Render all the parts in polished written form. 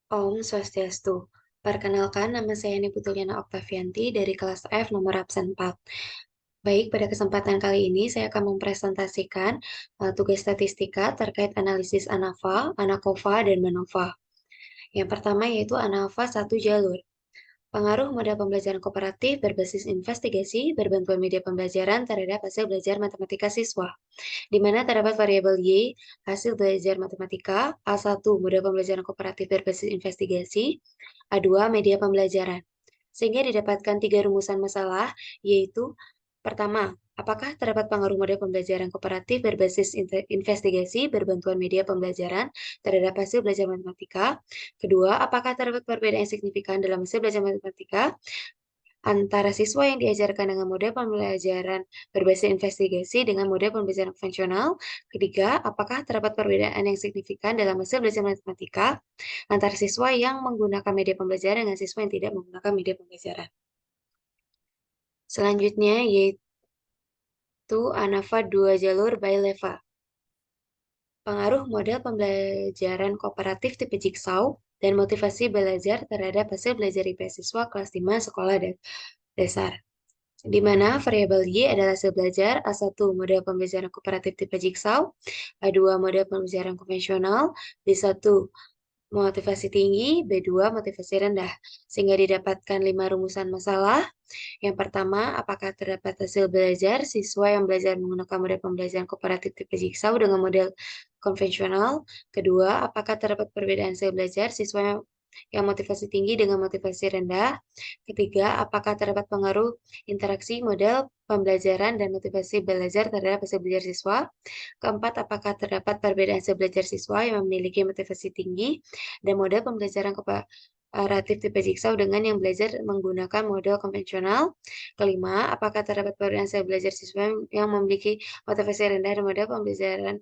Om Swastiastu. Perkenalkan, nama saya Niputuliana Oktavianti dari kelas F nomor absen 4. Baik, pada kesempatan kali ini saya akan mempresentasikan tugas statistika terkait analisis ANAVA, ANAKOVA, dan MANOVA. Yang pertama yaitu ANAVA satu jalur. Pengaruh model pembelajaran kooperatif berbasis investigasi berbantuan media pembelajaran terhadap hasil belajar matematika siswa, di mana terdapat variabel Y, hasil belajar matematika, A1, model pembelajaran kooperatif berbasis investigasi, A2, media pembelajaran. Sehingga didapatkan 3 rumusan masalah, yaitu pertama, apakah terdapat pengaruh model pembelajaran kooperatif berbasis investigasi berbantuan media pembelajaran terhadap hasil belajar matematika? Kedua, apakah terdapat perbedaan yang signifikan dalam hasil belajar matematika antara siswa yang diajarkan dengan model pembelajaran berbasis investigasi dengan model pembelajaran konvensional? Ketiga, apakah terdapat perbedaan yang signifikan dalam hasil belajar matematika antara siswa yang menggunakan media pembelajaran dengan siswa yang tidak menggunakan media pembelajaran? Selanjutnya yaitu ANAVA 2 jalur by Leva. Pengaruh model pembelajaran kooperatif tipe Jigsaw dan motivasi belajar terhadap hasil belajar IPS siswa kelas 5 sekolah dasar, di mana variabel Y adalah hasil belajar, A1 model pembelajaran kooperatif tipe Jigsaw, A2 model pembelajaran konvensional, B1 motivasi tinggi, B2 motivasi rendah, sehingga didapatkan 5 rumusan masalah. Yang pertama, apakah terdapat hasil belajar siswa yang belajar menggunakan model pembelajaran kooperatif tipe Jigsaw dengan model konvensional? Kedua, apakah terdapat perbedaan hasil belajar siswa yang motivasi tinggi dengan motivasi rendah? Ketiga, apakah terdapat pengaruh interaksi model pembelajaran dan motivasi belajar terhadap hasil belajar siswa? Keempat, apakah terdapat perbedaan hasil belajar siswa yang memiliki motivasi tinggi dan model pembelajaran kooperatif tipe Jigsaw dengan yang belajar menggunakan model konvensional? Kelima, apakah terdapat perbedaan hasil belajar siswa yang memiliki motivasi rendah dan model pembelajaran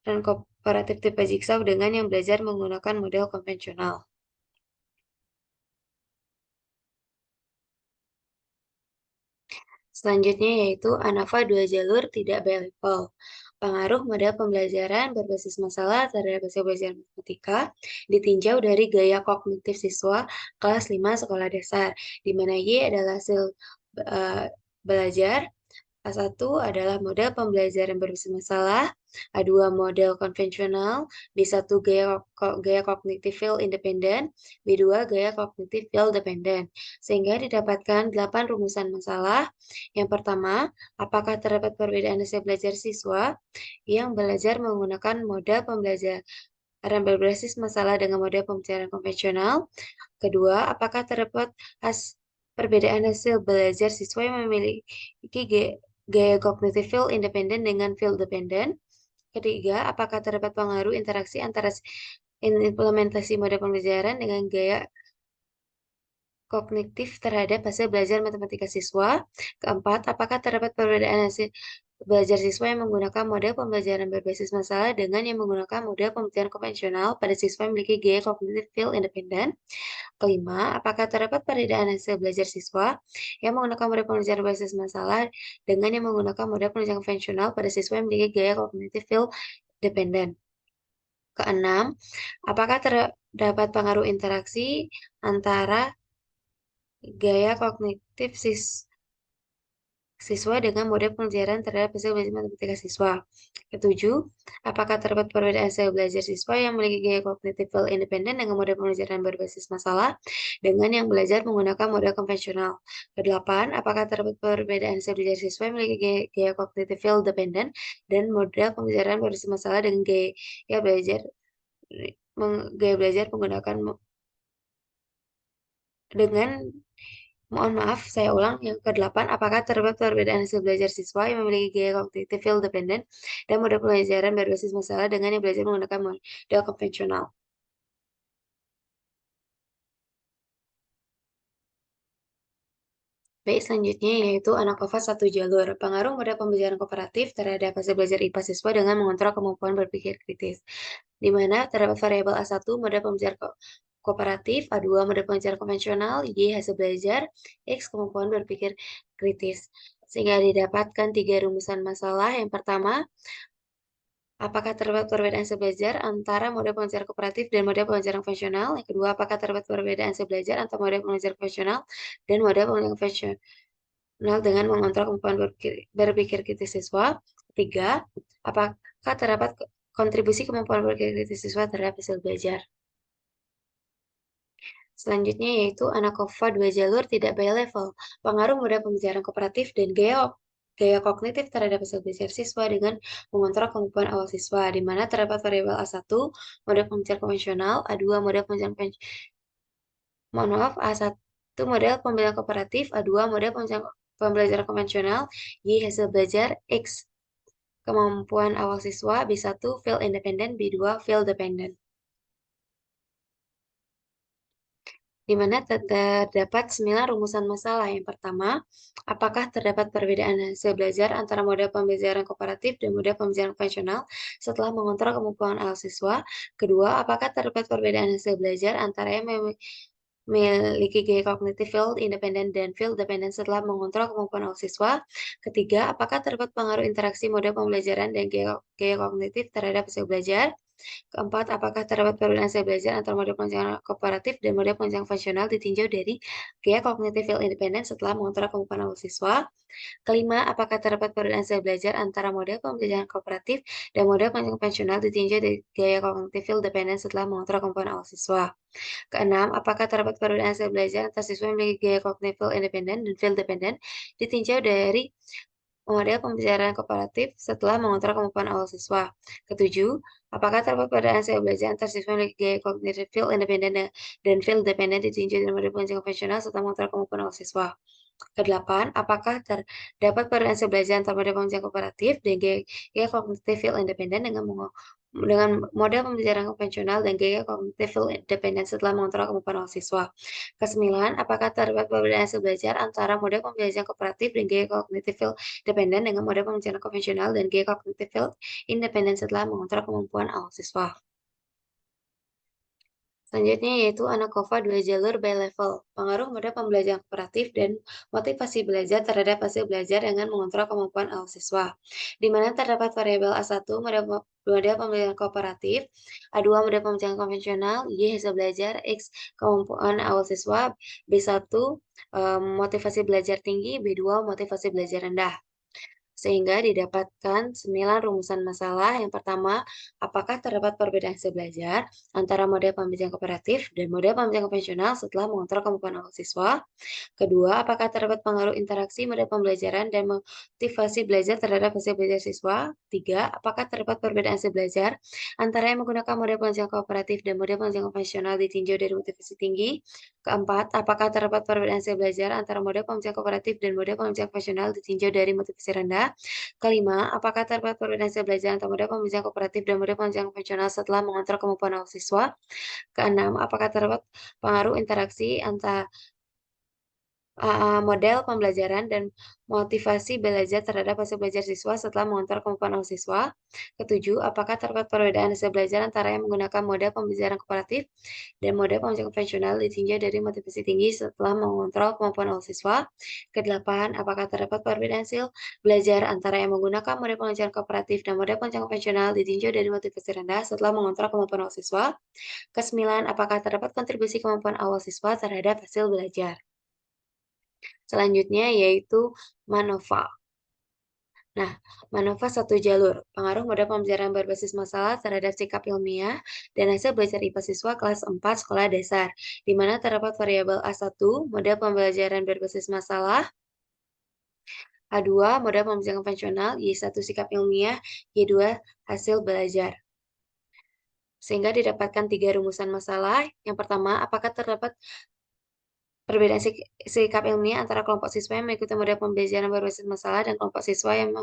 dan kooperatif tipe Jigsaw dengan yang belajar menggunakan model konvensional? Selanjutnya yaitu ANAVA 2 jalur tidak by level. Pengaruh model pembelajaran berbasis masalah terhadap hasil belajar matematika ditinjau dari gaya kognitif siswa kelas 5 sekolah dasar, di mana Y adalah hasil eh, belajar, A1 adalah model pembelajaran berbasis masalah, A2 model konvensional, B1 gaya kognitif field independen, B2 gaya kognitif field dependen. Sehingga didapatkan 8 rumusan masalah. Yang pertama, apakah terdapat perbedaan hasil belajar siswa yang belajar menggunakan model pembelajaran berbasis masalah dengan model pembelajaran konvensional? Kedua, apakah terdapat perbedaan hasil belajar siswa yang memiliki gaya kognitif field independen dengan field dependen? Ketiga, apakah terdapat pengaruh interaksi antara implementasi model pembelajaran dengan gaya kognitif terhadap hasil belajar matematika siswa? Keempat, apakah terdapat perbedaan hasil belajar siswa yang menggunakan model pembelajaran berbasis masalah dengan yang menggunakan model pembelajaran konvensional pada siswa yang memiliki gaya kognitif field independen? Kelima, apakah terdapat perbedaan hasil belajar siswa yang menggunakan model pembelajaran berbasis masalah dengan yang menggunakan model pembelajaran konvensional pada siswa yang memiliki gaya kognitif field dependen? Keenam, apakah terdapat pengaruh interaksi antara gaya kognitif siswa dengan model pembelajaran terhadap hasil belajar matematika siswa? Ketujuh, apakah terdapat perbedaan hasil belajar siswa yang memiliki gaya kognitif independen dengan model pembelajaran berbasis masalah dengan yang belajar menggunakan model konvensional? Kedelapan, apakah terdapat perbedaan hasil belajar siswa yang memiliki gaya kognitif dependen dan model pembelajaran berbasis masalah dengan gaya belajar menggunakan dengan mohon maaf, saya ulang. Yang kedelapan, apakah terdapat perbedaan hasil belajar siswa yang memiliki gaya kognitif field dependent dan model pembelajaran berbasis masalah dengan yang belajar menggunakan model konvensional? Baik, selanjutnya yaitu ANAKOVA satu jalur. Pengaruh model pembelajaran kooperatif terhadap hasil belajar IPA siswa dengan mengontrol kemampuan berpikir kritis, di mana terdapat variabel A1 model pembelajaran kooperatif, A2 model pembelajaran konvensional, Y hasil belajar, X kemampuan berpikir kritis. Sehingga didapatkan 3 rumusan masalah. Yang pertama, Apakah terdapat perbedaan hasil belajar antara model pembelajaran kooperatif dan model pembelajaran konvensional? Yang kedua, apakah terdapat perbedaan hasil belajar antara model pembelajaran konvensional dan model pembelajaran konvensional dengan mengontrol kemampuan berpikir kritis siswa? Ketiga, apakah terdapat kontribusi kemampuan berpikir kritis siswa terhadap hasil belajar? Selanjutnya yaitu ANAKOVA 2 jalur tidak bi-level, pengaruh model pembelajaran kooperatif dan gaya kognitif terhadap hasil belajar siswa dengan mengontrol kemampuan awal siswa, di mana terdapat variabel A1, model pembelajaran konvensional, A2, model pembelajaran A1 model pembelajaran kooperatif, A2, model pembelajaran konvensional, Y hasil belajar, X kemampuan awal siswa, B1 field independent, B2 field dependent. Di mana terdapat 9 rumusan masalah. Yang pertama, apakah terdapat perbedaan hasil belajar antara model pembelajaran kooperatif dan model pembelajaran konvensional setelah mengontrol kemampuan awal siswa? Kedua, apakah terdapat perbedaan hasil belajar antara yang memiliki gaya kognitif field independent dan field dependent setelah mengontrol kemampuan awal siswa? Ketiga, apakah terdapat pengaruh interaksi model pembelajaran dan gaya kognitif terhadap hasil belajar? Keempat, apakah terdapat perbedaan hasil belajar antara model pembelajaran kooperatif dan model pembelajaran konvensional ditinjau dari gaya kognitif field independent setelah mengontrol kemampuan awal siswa? Kelima, apakah terdapat perbedaan hasil belajar antara model pembelajaran kooperatif dan model pembelajaran konvensional ditinjau dari gaya kognitif field dependent setelah mengontrol kemampuan awal siswa? Keenam, apakah terdapat perbedaan hasil belajar antara siswa yang memiliki gaya kognitif field independent dan field dependent ditinjau dari model pembelajaran kooperatif setelah mengontrol kemampuan awal siswa? Ketujuh, apakah terdapat perbedaan hasil belajar antara siswa yang memiliki gaya kognitif field independent dan field dependent ditinjau dari model pembelajaran konvensional setelah mengontrol kemampuan awal siswa? Kedelapan, apakah terdapat perbedaan hasil belajar antara model pembelajaran kooperatif dan gaya kognitif field independent dengan model pembelajaran konvensional dan gaya kognitif field independent setelah mengontrol kemampuan awal siswa? Kesembilan, apakah terdapat perbedaan hasil belajar antara model pembelajaran kooperatif dan gaya kognitif field independent dengan model pembelajaran konvensional dan gaya kognitif field independent setelah mengontrol kemampuan awal siswa? Selanjutnya yaitu ANAKOVA 2 jalur bi-level, pengaruh model pembelajaran kooperatif dan motivasi belajar terhadap hasil belajar dengan mengontrol kemampuan awal siswa, di mana terdapat variabel A1 model pembelajaran kooperatif, A2 model pembelajaran konvensional, Y hasil belajar, X kemampuan awal siswa, B1 motivasi belajar tinggi, B2 motivasi belajar rendah. Sehingga didapatkan 9 rumusan masalah. Yang pertama, apakah terdapat perbedaan hasil belajar antara model pembelajaran kooperatif dan model pembelajaran konvensional setelah mengontrol kemampuan awal siswa? Kedua, apakah terdapat pengaruh interaksi model pembelajaran dan motivasi belajar terhadap hasil belajar siswa? Tiga, apakah terdapat perbedaan hasil belajar antara yang menggunakan model pembelajaran kooperatif dan model pembelajaran konvensional ditinjau dari motivasi tinggi? Keempat, apakah terdapat perbedaan hasil belajar antara model pembelajaran kooperatif dan model pembelajaran konvensional ditinjau dari motivasi rendah? Kelima, apakah terdapat perbedaan hasil belajar antara model pembelajaran kooperatif dan model pembelajaran konvensional setelah mengontrol kemampuan awal siswa? Keenam, apakah terdapat pengaruh interaksi antara model pembelajaran dan motivasi belajar terhadap hasil belajar siswa setelah mengontrol kemampuan awal siswa? Ketujuh, apakah terdapat perbedaan hasil belajar antara yang menggunakan model pembelajaran kooperatif dan model pembelajaran konvensional ditinjau dari motivasi tinggi setelah mengontrol kemampuan awal siswa? Kedelapan, apakah terdapat perbedaan hasil belajar antara yang menggunakan model pembelajaran kooperatif dan model pembelajaran konvensional ditinjau dari motivasi rendah setelah mengontrol kemampuan awal siswa? Kesembilan, apakah terdapat kontribusi kemampuan awal siswa terhadap hasil belajar? Selanjutnya yaitu MANOVA. Nah, MANOVA satu jalur, pengaruh model pembelajaran berbasis masalah terhadap sikap ilmiah dan hasil belajar IPA siswa kelas 4 sekolah dasar, di mana terdapat variabel A1, model pembelajaran berbasis masalah, A2, model pembelajaran konvensional, Y1 sikap ilmiah, Y2 hasil belajar. Sehingga didapatkan 3 rumusan masalah. Yang pertama, apakah terdapat perbedaan sikap ilmiah antara kelompok siswa yang mengikuti model pembelajaran berbasis masalah dan kelompok siswa yang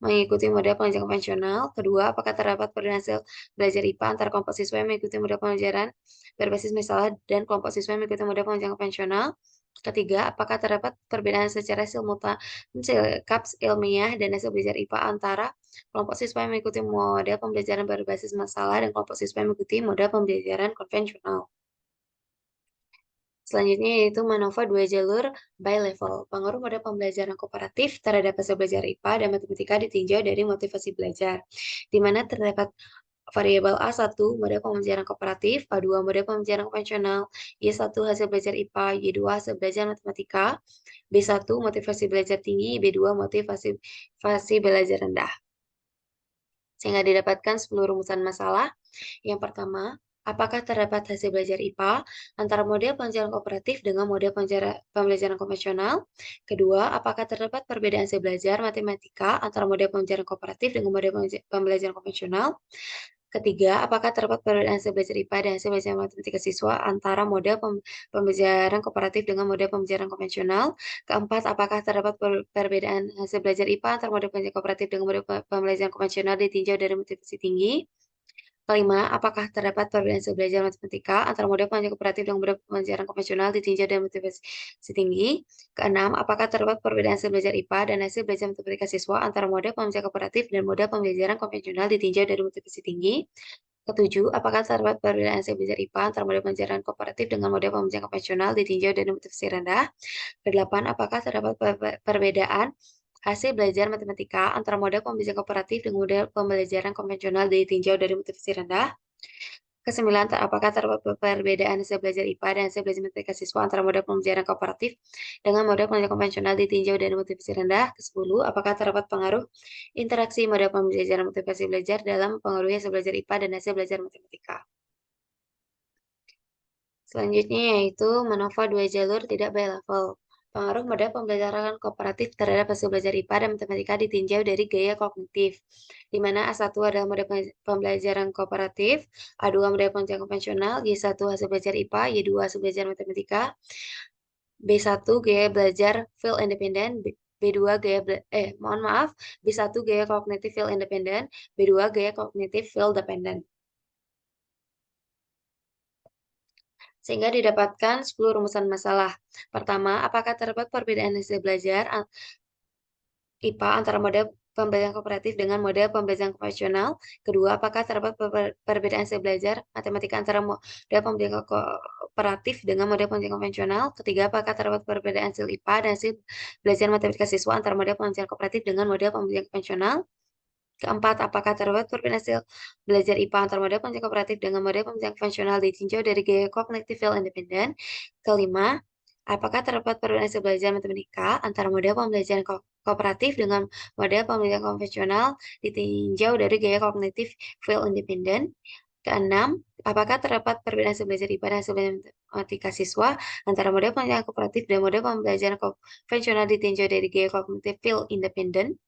mengikuti model pembelajaran konvensional? Kedua, apakah terdapat perbedaan hasil belajar IPA antara kelompok siswa yang mengikuti model pembelajaran berbasis masalah dan kelompok siswa yang mengikuti model pembelajaran konvensional? Ketiga, apakah terdapat perbedaan secara simultan sikap ilmiah dan hasil belajar IPA antara kelompok siswa yang mengikuti model pembelajaran berbasis masalah dan kelompok siswa yang mengikuti model pembelajaran konvensional? Selanjutnya yaitu MANOVA 2 jalur by level. Pengaruh model pembelajaran kooperatif terhadap hasil belajar IPA dan matematika ditinjau dari motivasi belajar, di mana terdapat variabel A1 model pembelajaran kooperatif, A2 model pembelajaran konvensional, Y1 hasil belajar IPA, Y2 hasil belajar matematika, B1 motivasi belajar tinggi, B2 motivasi belajar rendah. Sehingga didapatkan 10 rumusan masalah. Yang pertama, apakah terdapat hasil belajar IPA antara model pembelajaran kooperatif dengan model pembelajaran konvensional? Kedua, apakah terdapat perbedaan hasil belajar matematika antara model pembelajaran kooperatif dengan model pembelajaran konvensional? Ketiga, apakah terdapat perbedaan hasil belajar IPA dan hasil belajar matematika siswa antara model pembelajaran kooperatif dengan model pembelajaran konvensional? Keempat, apakah terdapat perbedaan hasil belajar IPA antara model pembelajaran kooperatif dengan model pembelajaran konvensional ditinjau dari motivasi tinggi? Kelima, apakah terdapat perbedaan hasil belajar matematika antara model pembelajaran kooperatif dan model pembelajaran konvensional ditinjau dari motivasi tinggi? Keenam, apakah terdapat perbedaan hasil belajar IPA dan hasil belajar matematika siswa antara model pembelajaran kooperatif dan model pembelajaran konvensional ditinjau dari motivasi tinggi? Ketujuh, apakah terdapat perbedaan hasil belajar IPA antara model pembelajaran kooperatif dengan model pembelajaran konvensional ditinjau dari motivasi rendah? Kedelapan, apakah terdapat perbedaan hasil belajar matematika antara model pembelajaran kooperatif dengan model pembelajaran konvensional ditinjau dari motivasi rendah? Kesembilan, apakah terdapat perbedaan hasil belajar IPA dan hasil belajar matematika siswa antara model pembelajaran kooperatif dengan model pembelajaran konvensional ditinjau dari motivasi rendah? Kesepuluh, apakah terdapat pengaruh interaksi model pembelajaran motivasi belajar dalam mempengaruhi hasil belajar IPA dan hasil belajar matematika? Selanjutnya yaitu MANOVA 2 jalur tidak by level. Pengaruh model pembelajaran kooperatif terhadap hasil belajar IPA dan matematika ditinjau dari gaya kognitif, di mana A1 adalah model pembelajaran kooperatif, A2 model pembelajaran konvensional, Y1 hasil belajar IPA, Y2 hasil belajar matematika, B1 gaya belajar feel independen, B2 gaya B1 gaya kognitif feel independen, B2 gaya kognitif feel dependent. Sehingga didapatkan 10 rumusan masalah. Pertama, apakah terdapat perbedaan hasil belajar IPA antara model pembelajaran kooperatif dengan model pembelajaran konvensional? Kedua, apakah terdapat perbedaan hasil belajar matematika antara model pembelajaran kooperatif dengan model pembelajaran konvensional? Ketiga, apakah terdapat perbedaan hasil IPA dan hasil belajar matematika siswa antara model pembelajaran kooperatif dengan model pembelajaran konvensional? Keempat, apakah terdapat perbedaan hasil belajar IPA antara model pembelajaran kooperatif dengan model pembelajaran konvensional ditinjau dari gaya kognitif feel independen? Kelima, apakah terdapat perbedaan hasil belajar matematika antara model pembelajaran kooperatif dengan model pembelajaran konvensional ditinjau dari gaya kognitif feel independen? Keenam, apakah terdapat perbedaan hasil belajar IPA dan hasil belajar matematika siswa antara model pembelajaran kooperatif dan model pembelajaran konvensional ditinjau dari gaya kognitif feel independen?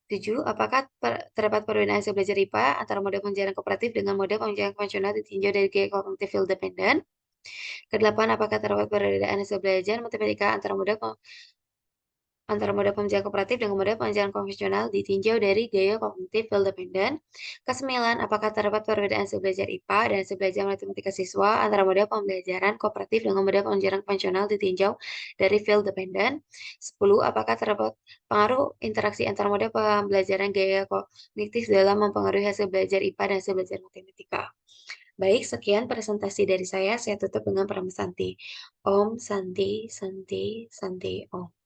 7. Apakah terdapat perbedaan hasil belajar IPA antara model pembelajaran kooperatif dengan model pembelajaran konvensional ditinjau dari gaya kognitif field dependent? Kedelapan, apakah terdapat perbedaan hasil belajar matematika antara model pembelajaran kooperatif dengan model pembelajaran konvensional ditinjau dari gaya kognitif field dependent? Kesembilan, apakah terdapat perbedaan hasil belajar IPA dan hasil belajar matematika siswa antara model pembelajaran kooperatif dengan model pembelajaran konvensional ditinjau dari field dependent? 10. Apakah terdapat pengaruh interaksi antara model pembelajaran gaya kognitif dalam mempengaruhi hasil belajar IPA dan hasil belajar matematika? Baik, sekian presentasi dari saya. Saya tutup dengan pranama Santi. Om Santi, Santi, Santi, Om.